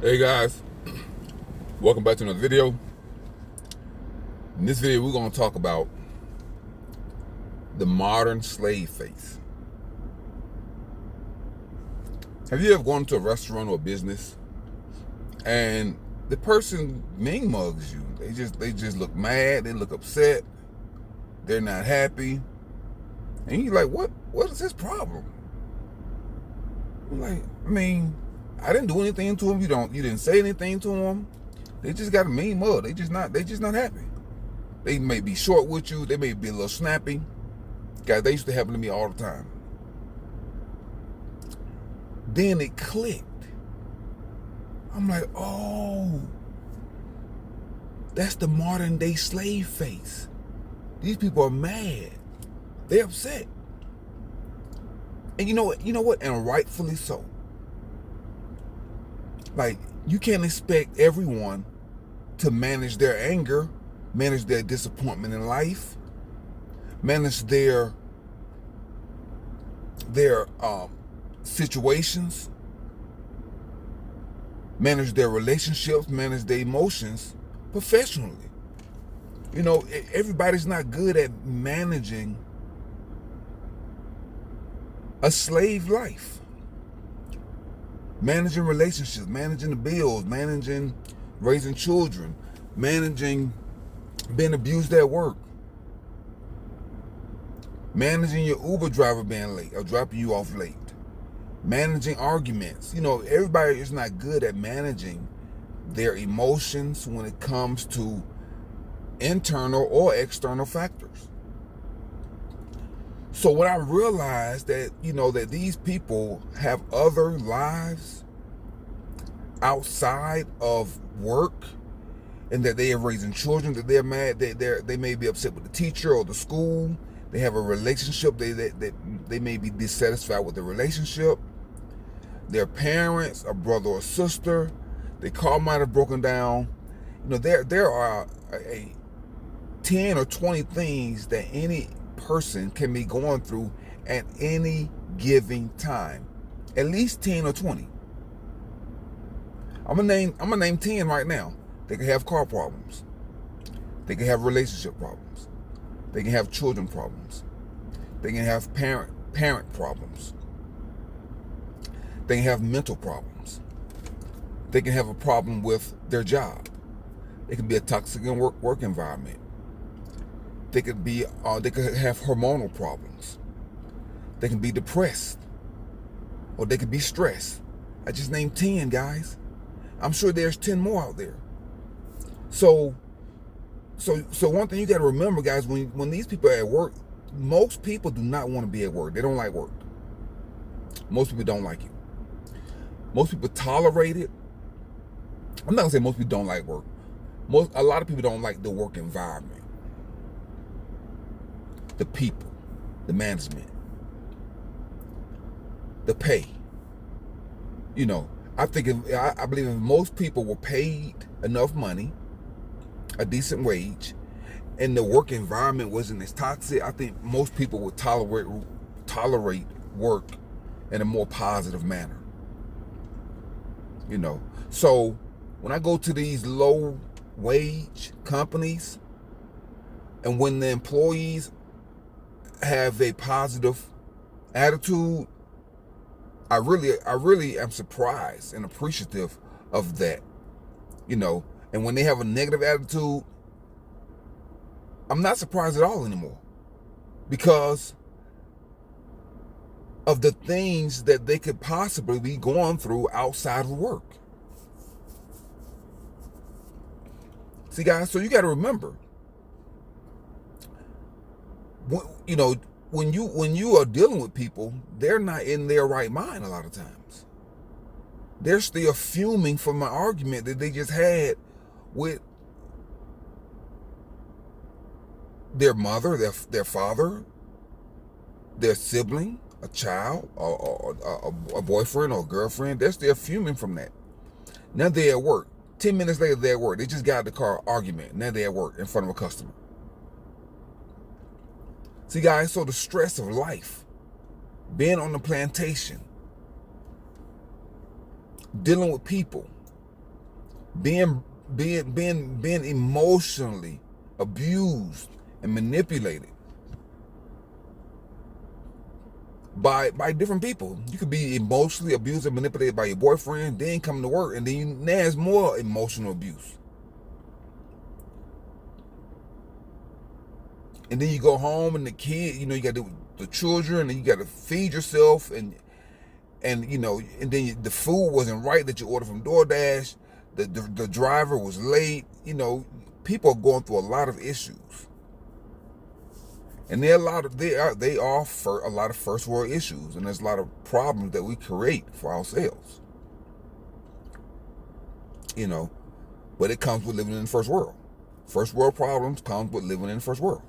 Hey guys, welcome back to another video. In this video, we're going to talk about the modern slave face. Have you ever gone to a restaurant or a business and the person mean mugs you? They just look mad, they look upset, they're not happy, and you're like, what is his problem? I'm like, I didn't do anything to him. You didn't say anything to him. They just got a mean mug. They just not happy. They may be short with you. They may be a little snappy. Guys, they used to happen to me all the time. Then it clicked. I'm like, oh, that's the modern day slave face. These people are mad. They're upset. And you know what? And rightfully so. Like, you can't expect everyone to manage their anger, manage their disappointment in life, manage their situations, manage their relationships, manage their emotions professionally. Everybody's not good at managing a slave life. Managing relationships, managing the bills, managing raising children, managing being abused at work, managing your Uber driver being late or dropping you off late, managing arguments. Everybody is not good at managing their emotions when it comes to internal or external factors. So when I realized that, that these people have other lives outside of work, and that they are raising children, that they're mad, they may be upset with the teacher or the school, they have a relationship, they may be dissatisfied with the relationship, their parents, a brother or sister, their car might have broken down. There are 10 or 20 things that any person can be going through at any given time. At least 10 or 20. I'm gonna name 10 right now. They can have car problems. They can have relationship problems. They can have children problems. They can have parent problems. They can have mental problems. They can have a problem with their job. It can be a toxic work environment. They could have hormonal problems. They can be depressed, or they could be stressed. I just named 10, guys. I'm sure there's 10 more out there. So one thing you got to remember, guys, when these people are at work, most people do not want to be at work. They don't like work. Most people don't like it. Most people tolerate it. I'm not gonna say most people don't like work. A lot of people don't like the work environment. The people, the management, the pay. I believe if most people were paid enough money, a decent wage, and the work environment wasn't as toxic, I think most people would tolerate work in a more positive manner. So when I go to these low wage companies, and when the employees have a positive attitude, I really am surprised and appreciative of that. And when they have a negative attitude, I'm not surprised at all anymore, because of the things that they could possibly be going through outside of work. See, guys, so you got to remember, when you are dealing with people, they're not in their right mind a lot of times. They're still fuming from an argument that they just had with their mother, their father, their sibling, a child, or a boyfriend or a girlfriend. They're still fuming from that. Now they're at work. 10 minutes later, they're at work. They just got out of the car argument. Now they're at work in front of a customer. See, guys, so the stress of life, being on the plantation, dealing with people, being being emotionally abused and manipulated by different people. You could be emotionally abused and manipulated by your boyfriend, then come to work, and then there's more emotional abuse. And then you go home, and the kid, you got the children, and you got to feed yourself, and and then the food wasn't right that you ordered from DoorDash. The driver was late. People are going through a lot of issues, and there are a lot of a lot of first world issues, and there's a lot of problems that we create for ourselves. But it comes with living in the first world. First world problems comes with living in the first world.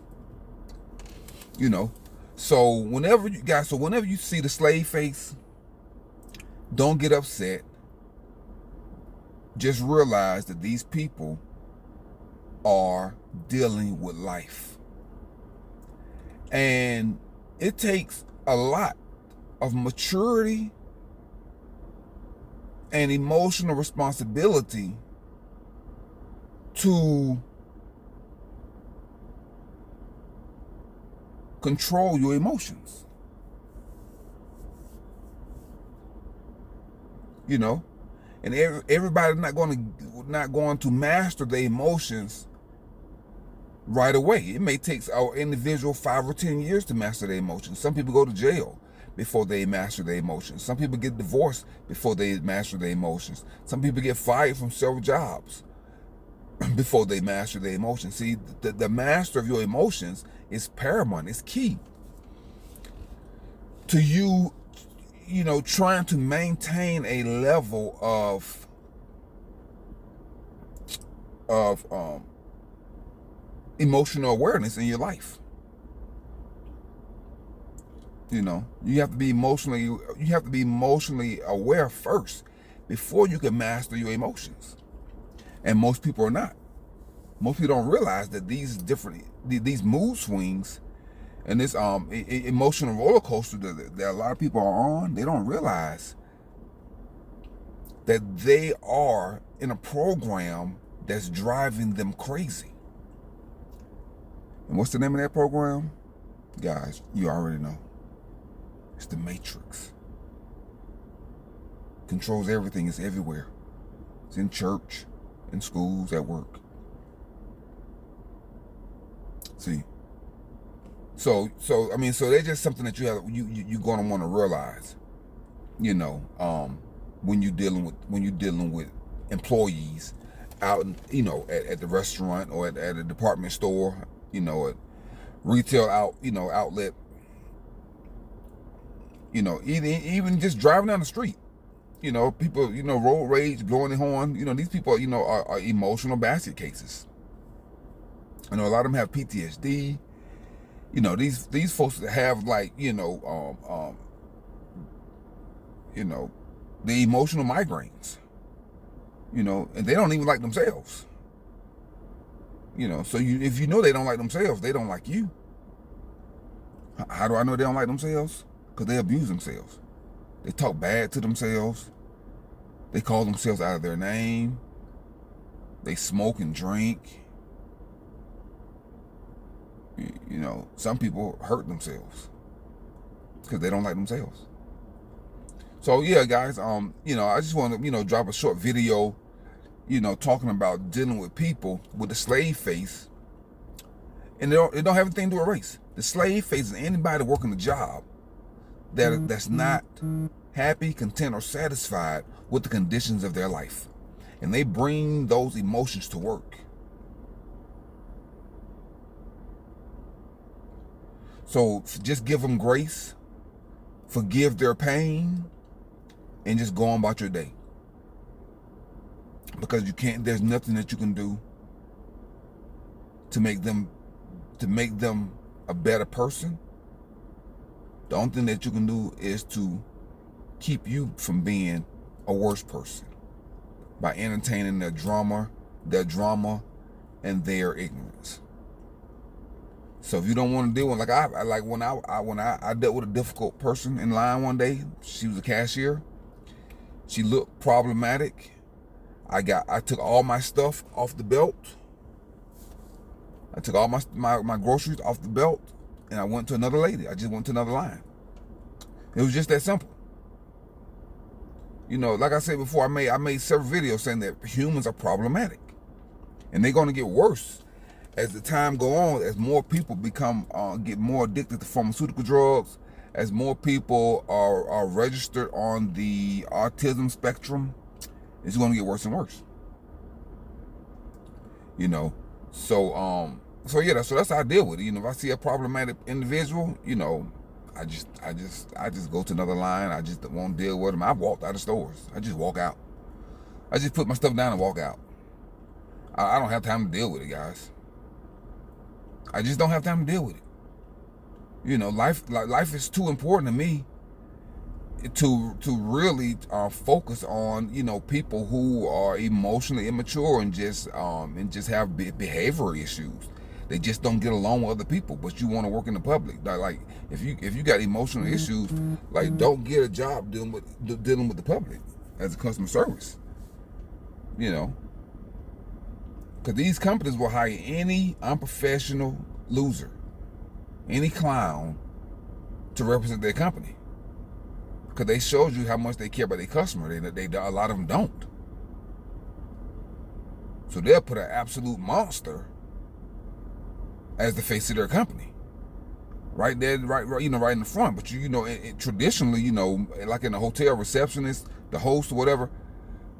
So whenever you see the slave face, don't get upset. Just realize that these people are dealing with life. And it takes a lot of maturity and emotional responsibility to control your emotions. And everybody's not going to master their emotions right away. It may take our individual 5 or 10 years to master their emotions. Some people go to jail before they master their emotions. Some people get divorced before they master their emotions. Some people get fired from several jobs before they master their emotions. See, the master of your emotions is paramount. It's key to you, trying to maintain a level of emotional awareness in your life. You have to be emotionally aware first before you can master your emotions. And most people are not. Most people don't realize that these mood swings and this emotional roller coaster that a lot of people are on, they don't realize that they are in a program that's driving them crazy. And what's the name of that program? Guys, you already know. It's the Matrix. Controls everything. It's everywhere. It's in church, in schools, at work. See? So that's just something that you're gonna want to realize, when you're dealing with employees out, at the restaurant or at a department store, at retail outlet, even just driving down the street, people, road rage, blowing the horn, these people, are emotional basket cases. A lot of them have PTSD. These folks that have the emotional migraines, and they don't even like themselves. So if they don't like themselves, they don't like you. How do I know they don't like themselves? Because they abuse themselves. They talk bad to themselves. They call themselves out of their name. They smoke and drink. Some people hurt themselves because they don't like themselves. So yeah, guys, I just want to, drop a short video, talking about dealing with people with the slave face. And it don't have anything to do with race. The slave face is anybody working a job that's not happy, content, or satisfied with the conditions of their life. And they bring those emotions to work. So just give them grace, forgive their pain, and just go on about your day. Because there's nothing that you can do to make them a better person. The only thing that you can do is to keep you from being a worse person by entertaining their drama, and their ignorance. So if you don't want to deal with, when I dealt with a difficult person in line one day, she was a cashier. She looked problematic. I took all my stuff off the belt. I took all my groceries off the belt, and I went to another lady. I just went to another line. It was just that simple. You know, like I said before, I made several videos saying that humans are problematic, and they're going to get worse as the time go on, as more people get more addicted to pharmaceutical drugs, as more people are registered on the autism spectrum. It's going to get worse and worse. You know, so yeah, so that's how I deal with it. You know, if I see a problematic individual, you know, I just go to another line. I just won't deal with them. I've walked out of stores. I just walk out. I just put my stuff down and walk out. I don't have time to deal with it, guys. I just don't have time to deal with it. You know, life is too important to me to really focus on, you know, people who are emotionally immature and just have behavioral issues. They just don't get along with other people, but you want to work in the public. Like if you got emotional issues, like don't get a job dealing with the public as a customer service. You know, because these companies will hire any unprofessional loser, any clown, to represent their company. Because they showed you how much they care about their customer. They a lot of them don't. So they'll put an absolute monster as the face of their company, right there, right, you know, right in the front. But you know, traditionally, you know, like in a hotel receptionist, the host or whatever,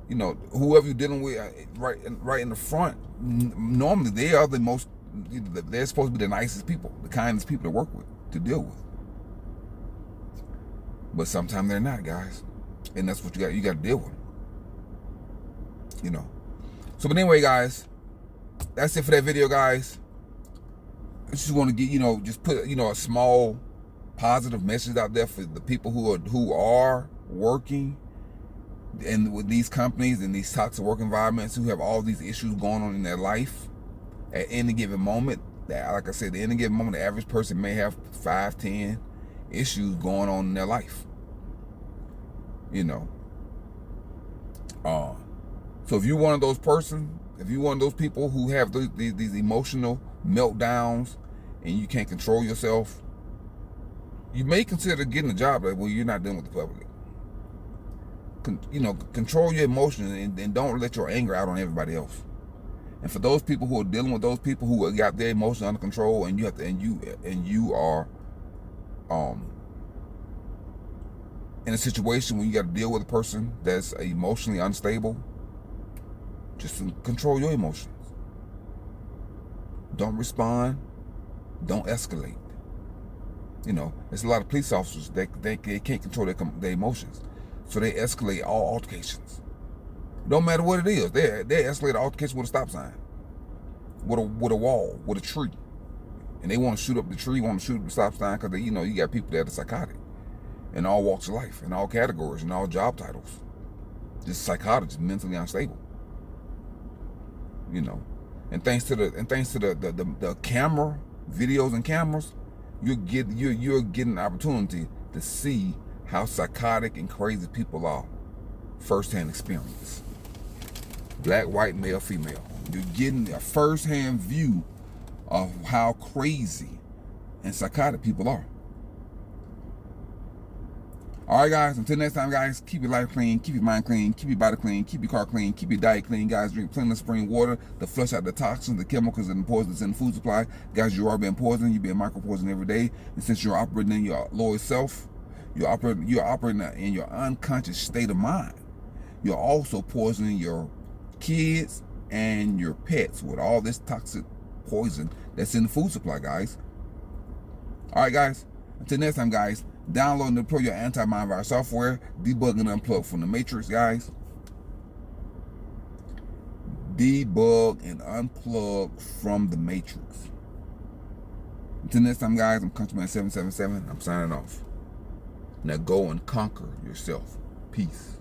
you know, whoever you're dealing with, right in the front, normally they are the most. They're supposed to be the nicest people, the kindest people to work with, to deal with. But sometimes they're not, guys, and that's what you got to deal with. You know. So, but anyway, guys, that's it for that video, guys. I just want to get, you know, just put, you know, a small positive message out there for the people who are working and with these companies and these toxic work environments, who have all these issues going on in their life at any given moment. That, like I said, at any given moment, the average person may have 5, 10 issues going on in their life. You know. So if you're one of those people who have these emotional meltdowns and you can't control yourself, you may consider getting a job that, well, you're not dealing with the public. You know, control your emotions and don't let your anger out on everybody else. And for those people who are dealing with those people who got their emotions under control, and you are in a situation where you got to deal with a person that's emotionally unstable, just control your emotions. Don't respond. Don't escalate. You know, there's a lot of police officers that they can't control their emotions, so they escalate all altercations. Don't matter what it is, they escalate an altercation with a stop sign, with a wall, with a tree, and they want to shoot up the tree, want to shoot up the stop sign, because you know, you got people that are psychotic in all walks of life, in all categories, in all job titles, just psychotic, just mentally unstable. You know, and thanks to the camera, videos and cameras, you're getting an opportunity to see how psychotic and crazy people are, first-hand experience. Black, white, male, female. You're getting a first-hand view of how crazy and psychotic people are. All right, guys, until next time, guys, keep your life clean, keep your mind clean, keep your body clean, keep your car clean, keep your diet clean, guys. Drink plenty of spring water to flush out the toxins, the chemicals, and the poisons in the food supply. Guys, you are being poisoned. You're being micro-poisoned every day. And since you're operating in your lower self, you're operating in your unconscious state of mind. You're also poisoning your kids and your pets with all this toxic poison that's in the food supply, guys. All right, guys, until next time, guys, download and deploy your anti-mind virus software. Debug and unplug from the Matrix, guys. Debug and unplug from the Matrix. Until next time, guys, I'm Countryman 777. I'm signing off. Now go and conquer yourself. Peace.